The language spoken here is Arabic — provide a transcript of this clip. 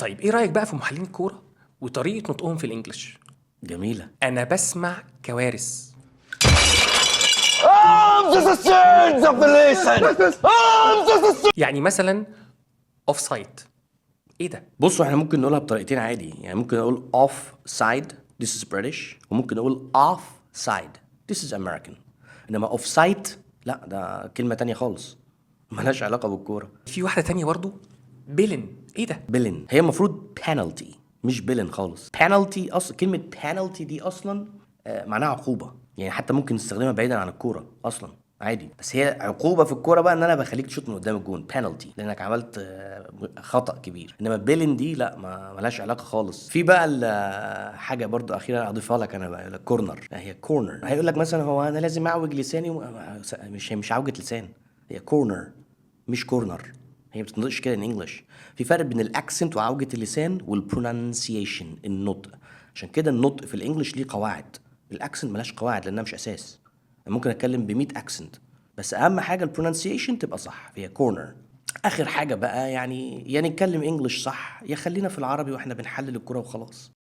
طيب ايه رايك بقى في محللين الكوره وطريقه نطقهم في الانجليش؟ جميلة. انا بسمع كوارث. يعني مثلا اوف سايد، ايه ده؟ بصوا احنا ممكن نقولها بطريقتين عادي، يعني ممكن اقول off side this is British، وممكن اقول off side this is American. انما off side لا، ده كلمة تانية خالص ملهاش علاقة بالكورة. في واحده تانية برضو، بيلن، ايه ده؟ بيلن هي المفروض penalty مش بيلن خالص. penalty اصلا كلمة penalty دي اصلا معناها عقوبة، يعني حتى ممكن نستخدمها بعيدا عن الكورة اصلا عادي، بس هي عقوبة في الكورة بقى ان انا بخليك تشوط من قدام الجون penalty لانك عملت خطأ كبير. انما بيلن دي لا، ما ملهاش علاقة خالص. في بقى حاجة برضو اخيرة اضيفها لك انا بقى، كورنر. هي كورنر، هيقول لك مثلا هو انا لازم اعوج لساني مش عوجة لسان، هي كورنر مش كورنر. هي ما بتنطقش كده ان انجلش. في فرق بين الاكسنت وعوجة اللسان والبرونانسيشن، النطق. عشان كده النطق في الانجليش ليه قواعد، الاكسنت ملاش قواعد لانها مش اساس. أنا ممكن اتكلم ب100 اكسنت، بس اهم حاجه البرونانسيشن تبقى صح، هي كورنر. اخر حاجه بقى، يعني نتكلم انجلش صح، يا خلينا في العربي واحنا بنحلل الكوره وخلاص.